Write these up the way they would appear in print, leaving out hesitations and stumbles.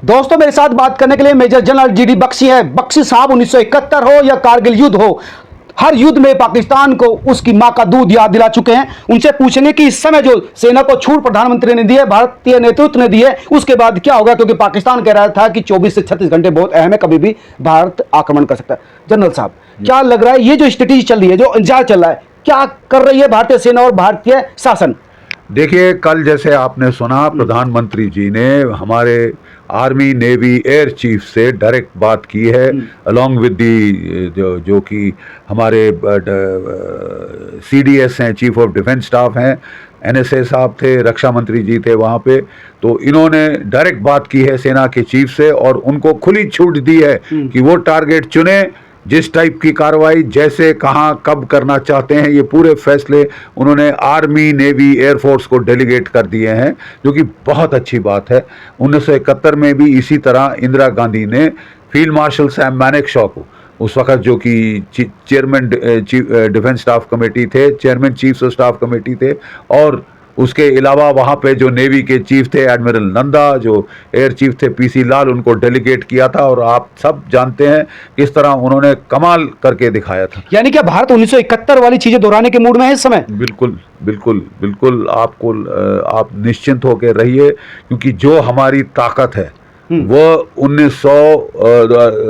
दोस्तों मेरे साथ बात करने के लिए मेजर जनरल जीडी बख्शी है। बख्शी साहब 1971 हो या कारगिल युद्ध हो, हर युद्ध में पाकिस्तान को उसकी मां का दूध याद दिला चुके हैं। उनसे पूछेंगे कि इस समय जो सेना को छूट प्रधानमंत्री ने दी है, भारतीय नेतृत्व ने दी है, उसके बाद क्या होगा, क्योंकि पाकिस्तान कह रहा था कि 24 से 36 घंटे बहुत अहम है, कभी भी भारत आक्रमण कर सकता है। जनरल साहब, क्या लग रहा है ये जो स्ट्रेटेजी चल रही है, जो अंजाम चल रहा है, क्या कर रही है भारतीय सेना और भारतीय शासन? देखिए, कल जैसे आपने सुना, प्रधानमंत्री जी ने हमारे आर्मी नेवी एयर चीफ से डायरेक्ट बात की है, अलॉन्ग विद दी जो कि हमारे CDS हैं, चीफ ऑफ डिफेंस स्टाफ हैं, NSA साहब थे, रक्षा मंत्री जी थे वहाँ पे। तो इन्होंने डायरेक्ट बात की है सेना के चीफ से और उनको खुली छूट दी है कि वो टारगेट चुने, जिस टाइप की कार्रवाई जैसे कहाँ कब करना चाहते हैं, ये पूरे फैसले उन्होंने आर्मी नेवी एयरफोर्स को डेलीगेट कर दिए हैं, जो कि बहुत अच्छी बात है। 1971 में भी इसी तरह इंदिरा गांधी ने फील्ड मार्शल सैम मानेकशॉ को, उस वक्त जो कि चेयरमैन डिफेंस स्टाफ कमेटी थे, chairman chiefs of staff committee थे, और उसके अलावा वहाँ पे जो नेवी के चीफ थे एडमिरल नंदा, जो एयर चीफ थे PC लाल, उनको डेलीगेट किया था। और आप सब जानते हैं किस तरह उन्होंने कमाल करके दिखाया था। यानी क्या भारत 1971 वाली चीजें दोहराने के मूड में है इस समय? बिल्कुल बिल्कुल बिल्कुल, आप निश्चिंत होकर रहिए, क्योंकि जो हमारी ताकत है वो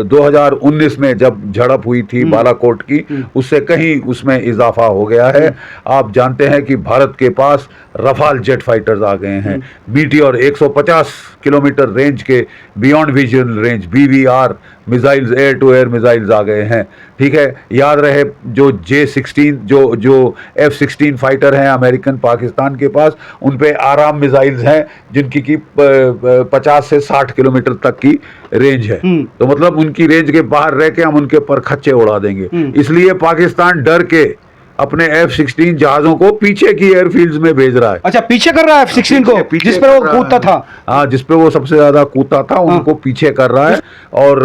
2019 में जब झड़प हुई थी बालाकोट की, उससे कहीं उसमें इजाफा हो गया है। आप जानते हैं कि भारत के पास रफाल जेट फाइटर्स आ गए हैं, मीटियोर 150 किलोमीटर रेंज के beyond visual range BVR missiles, air to air missiles आ गए हैं। ठीक है, याद रहे जो J-16 जो F-16 फाइटर हैं अमेरिकन पाकिस्तान के पास, उन पे आराम मिसाइल्स हैं जिनकी की 50 से 60 किलोमीटर तक की रेंज है। तो मतलब उनकी रेंज के बाहर रह के हम उनके पर खच्चे उड़ा देंगे। इसलिए पाकिस्तान डर के अपने F-16 जहाजों को पीछे की एयरफील्ड्स में भेज रहा है। अच्छा, पीछे कर रहा है F-16 को, जिस पर वो कूदता था। हाँ, जिस पे वो सबसे ज्यादा कूदता था, उनको पीछे कर रहा है, और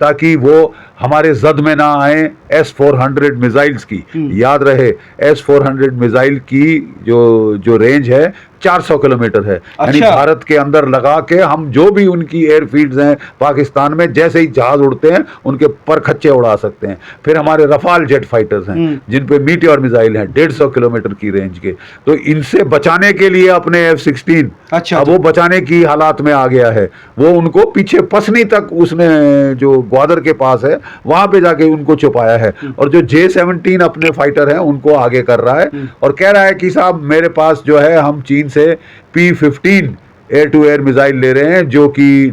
ताकि वो हमारे जद में ना आए S-400 मिसाइल्स की। याद रहे, S-400 मिसाइल की जो रेंज है 400 किलोमीटर है। यानी भारत के अंदर लगा के हम जो भी उनकी एयरफील्ड्स हैं पाकिस्तान में, जैसे ही जहाज उड़ते हैं उनके पर खच्चे उड़ा सकते हैं। फिर हमारे रफाल जेट फाइटर्स हैं जिन पे मीटियोर मिसाइल हैं 150 किलोमीटर की रेंज के। तो इनसे बचाने के लिए अपने F-16 अब वो बचाने की हालात में आ गया है। वो उनको पीछे पसनी तक उसने जो ग्वादर के पास है वहां पे जाके उनको छुपाया है, और जो J-17 अपने फाइटर हैं उनको आगे कर रहा है और कह रहा है कि साहब मेरे पास जो है, हम चीन से P-15 air to air missile ले रहे हैं, जो कि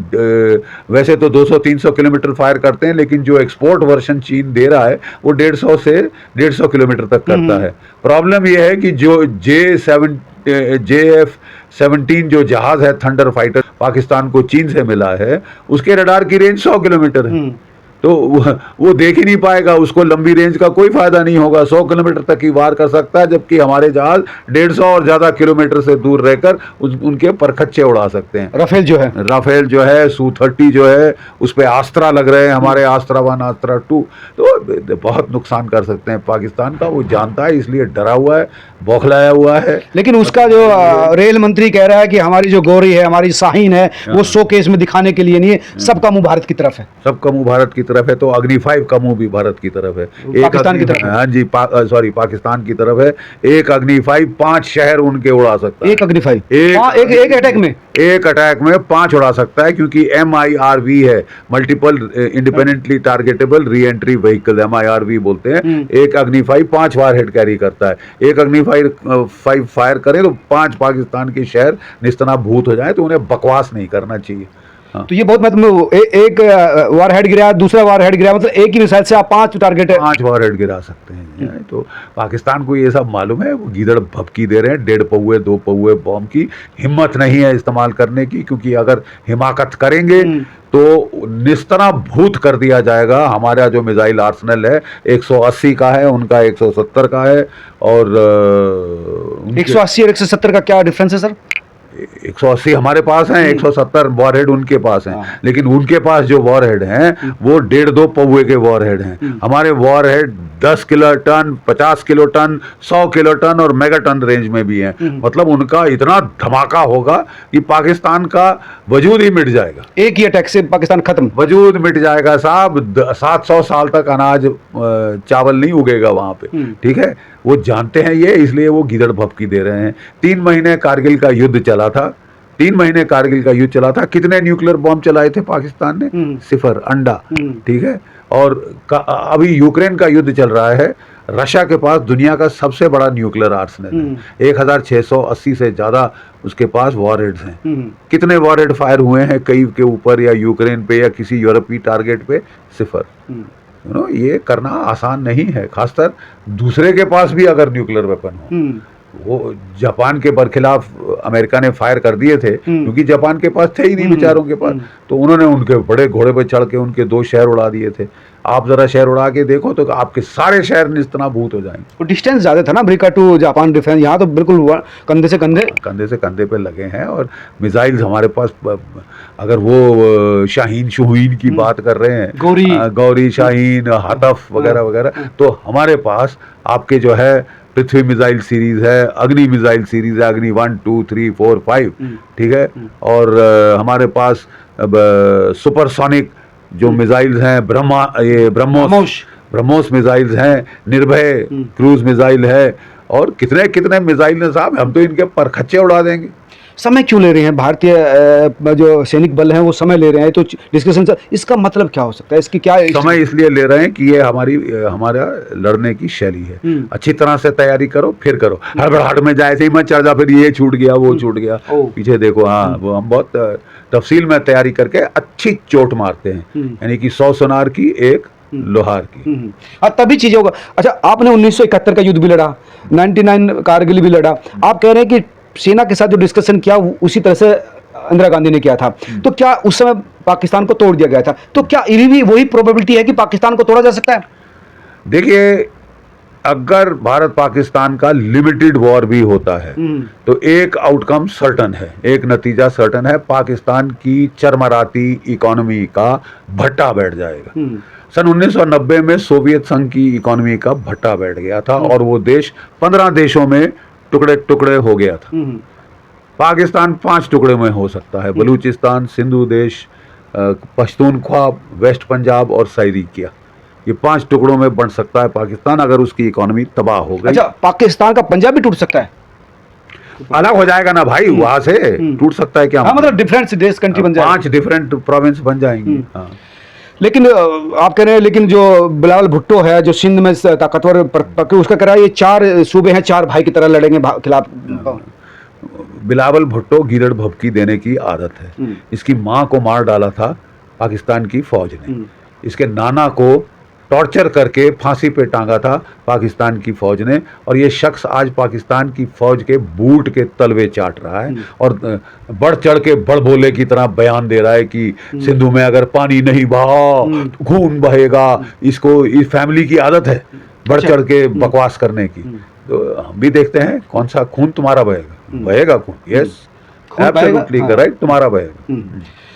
वैसे तो 200-300 किलोमीटर फायर करते हैं, लेकिन जो एक्सपोर्ट वर्जन चीन दे रहा है वो 150 से 150 किलोमीटर तक करता है। प्रॉब्लम यह है कि जो JF-17 जो जहाज है थंडर फाइटर, पाकिस्तान को चीन से मिला है, उसके रडार की रेंज 100 किलोमीटर है। तो वो देख ही नहीं पाएगा, उसको लंबी रेंज का कोई फायदा नहीं होगा। 100 किलोमीटर तक ही वार कर सकता है, जबकि हमारे जहाज 150 और ज्यादा किलोमीटर से दूर रहकर उनके परखच्चे उड़ा सकते हैं। राफेल जो है, Su-30 जो है, उस पर आस्त्रा लग रहे हैं, हमारे आस्त्रा 1, आस्त्रा 2, तो बहुत नुकसान कर सकते हैं पाकिस्तान का। वो जानता है, इसलिए डरा हुआ है, बौखलाया हुआ है। लेकिन उसका जो रेल मंत्री कह रहा है कि हमारी जो गौरी है, हमारी शाहीन है, वो शोकेस में दिखाने के लिए नहीं है, सबका मुंह भारत की तरफ है। सबका मुंह भारत की तरफ है, तो अग्नि 5 का मुंह भी भारत की तरफ है, पाकिस्तान की तरफ। हाँ जी, सॉरी, पाकिस्तान की तरफ है। एक अग्नि 5 5 शहर उनके उड़ा सकता है। एक अग्नि 5 एक अटैक में 5 उड़ा सकता है, क्योंकि MIRV है, multiple independently targetable re entry vehicle, MIRV बोलते हैं। एक अग्नि 5 5 वार हेड कैरी करता है। एक अग्नि 5 फायर करें तो 5 पाकिस्तान के शहर निस्तनाबूत हो जाए, तो उन्हें बकवास नहीं करना चाहिए। तो ये बहुत मतलब एक वार हेड गिरा, दूसरा वार हेड गिरा, मतलब एक ही मिसाइल से आप 5 टारगेट 5 वार हेड गिरा सकते हैं। तो पाकिस्तान को ये सब मालूम है, वो गीदड़ भभकी दे रहे हैं, 1.5 पौए 2 पौए बॉम्ब की हिम्मत नहीं है इस्तेमाल करने की, क्योंकि अगर हिमाकत करेंगे तो निस्तनाबूत कर दिया जाएगा। हमारा जो मिसाइल आर्सनल है 180 का है, उनका 170 का है। और 180 और 170 का क्या डिफरेंस है सर? 180 हमारे पास हैं, 170 वॉरहेड उनके पास हैं, लेकिन उनके पास जो वॉरहेड हैं वो 1.5-2 पौवे के वॉरहेड हैं। हमारे warhead 10 kiloton, 50 kiloton, 100 kiloton और मेगा टन रेंज में भी हैं। मतलब उनका इतना धमाका होगा कि पाकिस्तान का वजूद ही मिट जाएगा। एक ही अटैक से पाकिस्तान खत्म। वजूद मिट जाएगा साहब। 700 साल तक अनाज चावल नहीं उगेगा वहां पे, ठीक है। वो जानते हैं ये, इसलिए वो गिदड़ भपकी दे रहे हैं। 3 महीने कारगिल का युद्ध चला था, 3 महीने कारगिल का युद्ध चला था। कितने न्यूक्लियर बॉम्ब चलाए थे पाकिस्तान ने? 0 अंडा, ठीक है। और अभी यूक्रेन का युद्ध चल रहा है। रशिया के पास दुनिया का सबसे बड़ा न्यूक्लियर आर्सेनल है। 1680 से ज्यादा उसके पास वॉरहेड्स हैं। कितने वॉरहेड फायर हुए हैं कीव के ऊपर या यूक्रेन पे या किसी यूरोपीय टारगेट पे? 0। ये करना आसान नहीं है, खासकर दूसरे के पास भी अगर न्यूक्लियर वेपन हो। वो जापान के बरखिलाफ अमेरिका ने फायर कर दिए थे, क्योंकि जापान के पास थे ही नहीं बेचारों के पास, तो उन्होंने उनके बड़े घोड़े पे चढ़ के उनके 2 शहर उड़ा दिए थे। आप जरा शहर उड़ा के देखो तो आपके सारे शहर निस्तनाबूत हो जाएंगे। तो डिस्टेंस ज्यादा था ना अमेरिका टू जापान डिफेंस, यहाँ तो बिल्कुल कंधे से कंधे पे लगे हैं। और मिसाइल्स हमारे पास, अगर वो शाहीन शुहीन की बात कर रहे हैं, गौरी शाहीन, हतफ वगैरह वगैरह, तो हमारे पास आपके जो है पृथ्वी मिसाइल सीरीज है, अग्नि मिसाइल सीरीज है, अग्नि 1, 2, 3, 4, 5, ठीक है। और हमारे पास सुपरसोनिक जो मिसाइल्स हैं, ब्रह्मोस मिसाइल्स हैं, निर्भय क्रूज मिसाइल है, और कितने कितने मिसाइल हैं साहब। हम तो इनके परखच्चे उड़ा देंगे। समय क्यों ले रहे हैं भारतीय जो सैनिक बल हैं, वो समय ले रहे हैं? तो डिस्कशन इसका मतलब क्या हो सकता है? इसकी क्या समय इसलिए ले रहे हैं कि ये हमारा लड़ने की शैली है। अच्छी तरह से तैयारी करो, फिर करो। हड़बड़ाहट में जाए ही मत चढ़ जा, फिर ये छूट गया, वो छूट गया, पीछे देखो। हाँ, वो हम बहुत तफसील में तैयारी करके अच्छी चोट मारते हैं, यानी कि 100 सोनार की 1 लोहार की। तभी चीजें होगा। अच्छा, आपने 1971 का युद्ध भी लड़ा, 99 कारगिल भी लड़ा। आप कह रहे हैं कि सेना के साथ जो डिस्कशन किया उसी तरह से इंदिरा गांधी ने किया था, तो क्या उस समय पाकिस्तान को तोड़ दिया गया था? तो क्या भी वही प्रोबेबिलिटी है कि पाकिस्तान को तोड़ा जा सकता है? देखिए, अगर भारत पाकिस्तान का लिमिटेड वॉर भी होता है तो एक आउटकम सर्टन है, एक नतीजा सर्टन है। पाकिस्तान की चरमराती इकोनॉमी का भट्टा बैठ जाएगा। सन 1990 में सोवियत संघ की इकोनॉमी का भट्टा बैठ गया था और वो देश 15 देशों में टुकड़े टुकड़े हो गया था। पाकिस्तान 5 टुकड़े में हो सकता है, बलूचिस्तान, सिंधु देश, पश्तूनख्वा, वेस्ट पंजाब और सैरिकिया। ये 5 टुकड़ों में बन सकता है पाकिस्तान, अगर उसकी इकोनॉमी तबाह हो गई। अच्छा, पाकिस्तान का पंजाब भी टूट सकता है? अलग हो जाएगा ना भाई, वहां से टूट सकता है क्या? हाँ, मतलब डिफरेंट देश कंट्री बन जाएगा, 5 डिफरेंट प्रोविंस बन जाएंगी। हाँ। लेकिन आप कह रहे हैं, लेकिन जो बिलावल भुट्टो है जो सिंध में ताकतवर उसका कह रहा है ये 4 सूबे हैं, 4 भाई की तरह लड़ेंगे खिलाफ। बिलावल भुट्टो गिरड़ भभकी देने की आदत है। इसकी माँ को मार डाला था पाकिस्तान की फौज ने, इसके नाना को टॉर्चर करके फांसी पे टांगा था पाकिस्तान की फौज ने, और ये शख्स आज पाकिस्तान की फौज के बूट के तलवे चाट रहा है और बढ़ चढ़ के बड़बोले की तरह बयान दे रहा है कि सिंधु में अगर पानी नहीं बहा तो खून बहेगा। इसको इस फैमिली की आदत है बढ़ चढ़ के बकवास करने की। तो हम भी देखते हैं कौन सा खून तुम्हारा बहेगा। बहेगा खून, यस, एब्सोल्युटली करेक्ट, तुम्हारा बहेगा।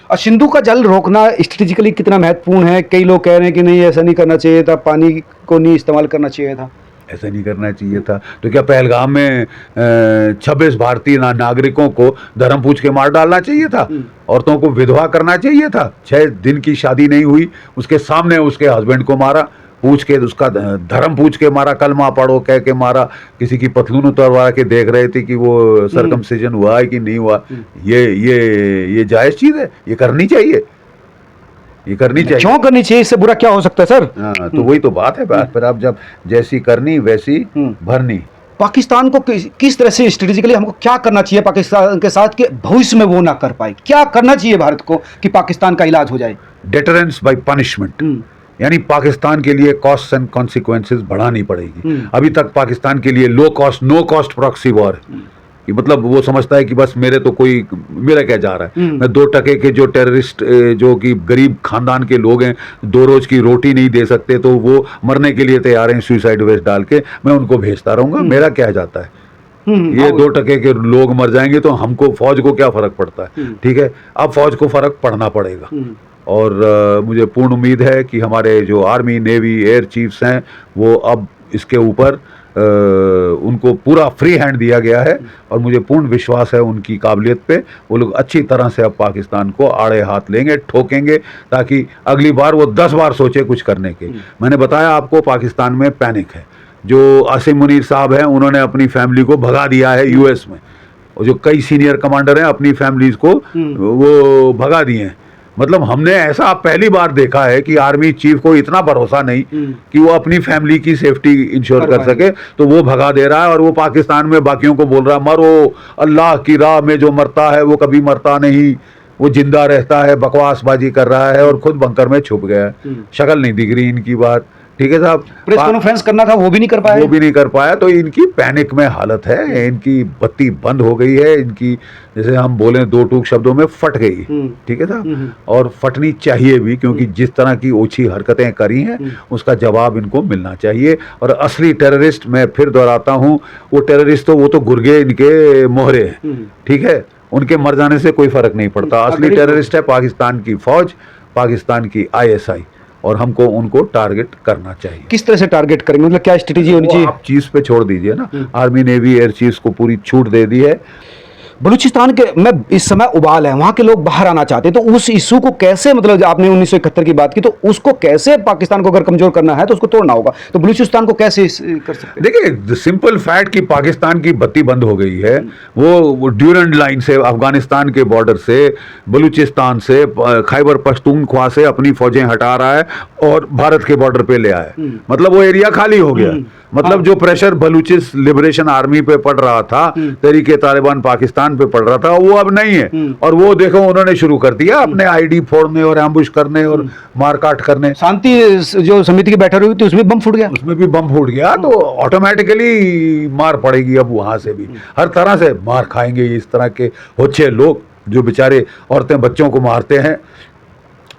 और सिंधु का जल रोकना स्ट्रेटेजिकली कितना महत्वपूर्ण है? कई लोग कह रहे हैं कि नहीं, ऐसा नहीं करना चाहिए था, पानी को नहीं इस्तेमाल करना चाहिए था। ऐसा नहीं करना चाहिए था तो क्या पहलगाम में 26 भारतीय नागरिकों को धर्म पूछ के मार डालना चाहिए था? औरतों को विधवा करना चाहिए था? 6 दिन की शादी नहीं हुई, उसके सामने उसके हस्बैंड को मारा, पूछ के उसका धर्म पूछ के मारा, कलमा पढ़ो कह के मारा। किसी की पतलून उतरवा के देख रहे थे कि वो सरकमसिजन हुआ है कि नहीं हुआ। ये जायज चीज है, ये करनी चाहिए, ये करनी चाहिए। क्यों करनी चाहिए? इससे बुरा क्या हो सकता है सर? हाँ, तो वही तो बात है। फिर आप जब जैसी करनी वैसी भरनी। पाकिस्तान को किस तरह से स्ट्रेटेजिकली हमको क्या करना चाहिए पाकिस्तान के साथ कि भविष्य में वो ना कर पाए? क्या करना चाहिए भारत को कि पाकिस्तान का इलाज हो जाए? डेटरेंस बाय पनिशमेंट, यानी पाकिस्तान के लिए कॉस्ट एंड कॉन्सिक्वेंसेस बढ़ानी पड़ेगी। अभी तक पाकिस्तान के लिए low cost no cost proxy war है कि मतलब वो समझता है कि बस मेरा क्या जा रहा है। मैं 2 टके के जो टेररिस्ट जो कि गरीब खानदान के लोग हैं, 2 रोज की रोटी नहीं दे सकते, तो वो मरने के लिए तैयार हैं सुसाइड वेस्ट डाल के, मैं उनको भेजता रहूंगा, मेरा क्या जाता है। ये 2% के लोग मर जाएंगे तो हमको, फौज को क्या फर्क पड़ता है, ठीक है। अब फौज को फर्क पड़ना पड़ेगा और मुझे पूर्ण उम्मीद है कि हमारे जो आर्मी, नेवी, एयर चीफ्स हैं वो अब इसके ऊपर उनको पूरा फ्री हैंड दिया गया है और मुझे पूर्ण विश्वास है उनकी काबिलियत पे। वो लोग अच्छी तरह से अब पाकिस्तान को आड़े हाथ लेंगे, ठोकेंगे, ताकि अगली बार वो 10 बार सोचे कुछ करने के। मैंने बताया आपको पाकिस्तान में पैनिक है। जो आसिम मुनीर साहब हैं उन्होंने अपनी फैमिली को भगा दिया है यूएस में, और जो कई सीनियर कमांडर हैं अपनी फैमिलीज को वो भगा दिए हैं। मतलब हमने ऐसा पहली बार देखा है कि आर्मी चीफ को इतना भरोसा नहीं कि वो अपनी फैमिली की सेफ्टी इंश्योर कर सके, तो वो भगा दे रहा है और वो पाकिस्तान में बाकियों को बोल रहा है मरो, अल्लाह की राह में जो मरता है वो कभी मरता नहीं, वो जिंदा रहता है, बकवासबाजी कर रहा है और खुद बंकर में छुप गया है। शक्ल नहीं दिख रही इनकी बात, ठीक है साहब। प्रेस कॉन्फ्रेंस करना था वो भी नहीं कर पाए, वो भी नहीं कर पाया, तो इनकी पैनिक में हालत है, इनकी बत्ती बंद हो गई है, इनकी जैसे हम बोलें 2 टूक शब्दों में फट गई, ठीक है साहब। और फटनी चाहिए भी, क्योंकि जिस तरह की ओछी हरकतें करी हैं उसका जवाब इनको मिलना चाहिए। और असली टेररिस्ट, मैं फिर दोहराता हूँ, वो टेररिस्ट तो वो तो गुर्गे इनके मोहरे हैं, ठीक है, उनके मर जाने से कोई फर्क नहीं पड़ता। असली टेररिस्ट है पाकिस्तान की फौज, पाकिस्तान की ISI, और हमको उनको टारगेट करना चाहिए। किस तरह से टारगेट करेंगे, मतलब क्या स्ट्रेटेजी होनी चाहिए? आप चीज पे छोड़ दीजिए ना, आर्मी, नेवी, एयर चीफ्स को पूरी छूट दे दी है। बलूचिस्तान के में इस समय उबाल है, वहाँ के लोग बाहर आना चाहते हैं, तो उस इशू को कैसे, मतलब आपने 1971 की बात की, तो उसको कैसे पाकिस्तान को अगर कमजोर करना है तो उसको तोड़ना होगा, तो बलूचिस्तान को कैसे कर सकते हैं? देखिए, सिंपल फैक्ट कि पाकिस्तान की बत्ती बंद हो गई है। वो ड्यूरेंट लाइन से, अफगानिस्तान के बॉर्डर से, बलूचिस्तान से, खैबर पख्तूनख्वा से अपनी फौजें हटा रहा है और भारत के बॉर्डर पे ले आया। मतलब वो एरिया खाली हो गया। मतलब जो प्रेशर बलूचिस लिबरेशन आर्मी पे पड़ रहा था, तहरीके तालिबान पाकिस्तान पे पड़ रहा था, वो अब नहीं है। और वो देखो उन्होंने शुरू कर दिया अपने ID फोड़ने और एम्बुश करने और मारकाट करने। शांति जो समिति की बैठक हुई थी उसमें बम फूट गया, उसमें भी बम फूट गया, तो ऑटोमेटिकली मार पड़ेगी अब वहां से भी, हर तरह से मार खाएंगे इस तरह के होच्छे लोग जो बेचारे औरतें बच्चों को मारते हैं,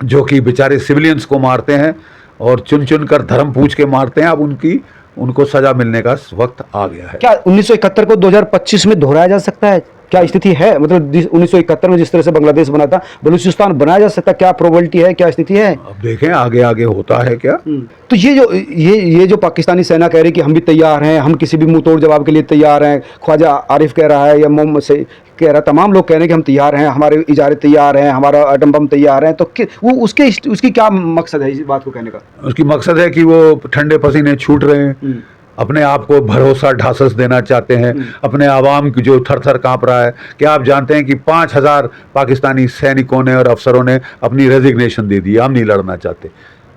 जो कि बेचारे सिविलियंस को मारते हैं और चुन चुन कर धर्म पूछ के मारते हैं। अब उनको सजा मिलने का वक्त आ गया है। क्या 1971 को 2025 में दोहराया जा सकता है? क्या स्थिति है, मतलब 1971 में जिस तरह से बांग्लादेश बना था, बलूचिस्तान बनाया जा सकता है? क्या प्रोबेबिलिटी है, क्या स्थिति है? अब देखें आगे आगे होता है क्या। तो ये जो पाकिस्तानी सेना कह रही है कि हम भी तैयार हैं, हम किसी भी मुंह तोड़ जवाब के लिए तैयार हैं, ख्वाजा आरिफ कह रहा है या मोहम्मद से कह रहा है, तमाम लोग कह रहे हैं कि हम तैयार हैं, हमारे इजारे तैयार हैं, हमारा एटम बम तैयार है, तो वो उसकी क्या मकसद है इस बात को कहने का? उसकी मकसद है कि वो ठंडे पसीने छूट रहे हैं, अपने आप को भरोसा ढासस देना चाहते हैं, अपने आवाम की जो थर थर कांप रहा है। क्या आप जानते हैं कि 5000 पाकिस्तानी सैनिकों ने और अफसरों ने अपनी रेजिग्नेशन दे दी, हम नहीं लड़ना चाहते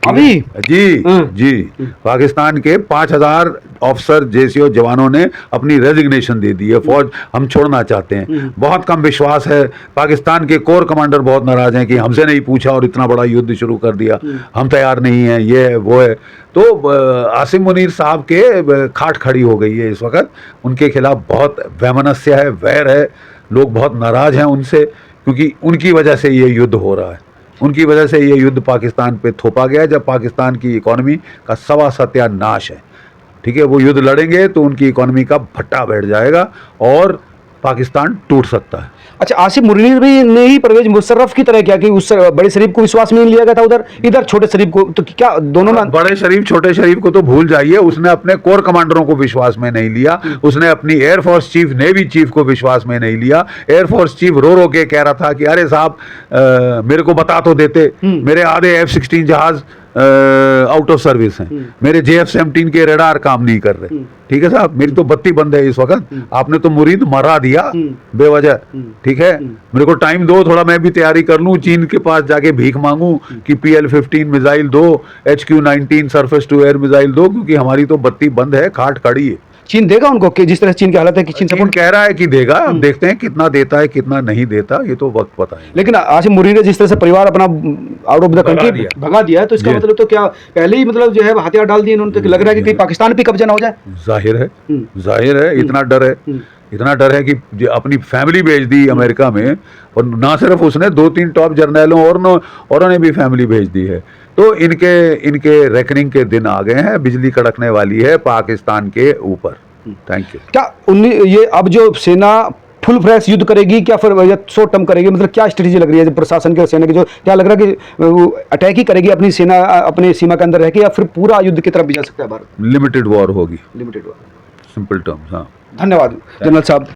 अभी? जी पाकिस्तान के 5000 ऑफिसर जेसीओ जवानों ने अपनी रेजिग्नेशन दे दी है, फौज हम छोड़ना चाहते हैं। बहुत कम विश्वास है, पाकिस्तान के कोर कमांडर बहुत नाराज हैं कि हमसे नहीं पूछा और इतना बड़ा युद्ध शुरू कर दिया, हम तैयार नहीं हैं, ये है वो है। तो आसिम मुनीर साहब के खाट खड़ी हो गई है इस वक्त, उनके खिलाफ बहुत वैमनस्य है, वैर है, लोग बहुत नाराज हैं उनसे, क्योंकि उनकी वजह से ये युद्ध हो रहा है, उनकी वजह से ये युद्ध पाकिस्तान पे थोपा गया, जब पाकिस्तान की इकोनॉमी का सवा सत्यानाश है, ठीक है। वो युद्ध लड़ेंगे तो उनकी इकोनॉमी का भट्टा बैठ जाएगा और पाकिस्तान टूट सकता है। अच्छा, आसिम मुनीर भी ने ही परवेज मुशर्रफ की तरह किया कि उस बड़े शरीफ को विश्वास में नहीं लिया गया था, इधर छोटे शरीफ को, तो क्या दोनों में? बड़े शरीफ छोटे शरीफ को तो भूल जाइए, उसने अपने कोर कमांडरों को विश्वास में नहीं लिया, उसने अपनी एयरफोर्स चीफ, नेवी चीफ को विश्वास में नहीं लिया। एयरफोर्स चीफ रो रो के कह रहा था कि अरे साहब मेरे को बता तो देते, मेरे आधे F-16 जहाज आउट ऑफ सर्विस हैं, मेरे JF-17 के रडार काम नहीं कर रहे, ठीक है साहब, मेरी तो बत्ती बंद है इस वक्त, आपने तो मुरीद मरा दिया बेवजह, ठीक है। मेरे को टाइम दो थोड़ा, मैं भी तैयारी कर लूं, चीन के पास जाके भीख मांगू कि PL-15 मिसाइल दो, HQ-19 surface to air missile दो, क्योंकि हमारी तो बत्ती बंद है, खाट खड़ी है। चीन देगा उनको, कि जिस तरह चीन की हालत है कि चीन चीन कह रहा है कि देगा, अब देखते हैं कितना देता है कितना नहीं देता, ये तो वक्त पता है। लेकिन आसिम मुनीर ने जिस तरह से परिवार अपना आउट ऑफ द कंट्री भगा दिया है, तो इसका मतलब तो क्या पहले ही मतलब जो है हथियार डाल दिए इन्होंने, तो लग रहा है कि कहीं पाकिस्तान पे कब्जा ना हो जाए। जाहिर है इतना डर है कि अपनी फैमिली भेज दी अमेरिका में, और ना सिर्फ उसने, 2-3 टॉप जर्नैलों और ने भी फैमिली भेज दी है। तो इनके रेकनिंग के दिन आ गए हैं, बिजली कड़कने वाली है पाकिस्तान के ऊपर। Thank you. क्या ये अब जो सेना फुल फ्लैश युद्ध करेगी क्या फिर शॉर्ट टर्म करेगी, मतलब क्या स्ट्रेटेजी लग रही है प्रशासन के और सेना की, जो क्या लग रहा है कि अटैक ही करेगी अपनी सेना अपने सीमा के अंदर रह के, या फिर पूरा युद्ध की तरफ भी जा सकता है भारत? लिमिटेड वॉर होगी, लिमिटेड। Simple terms. हाँ, धन्यवाद जनरल साहब।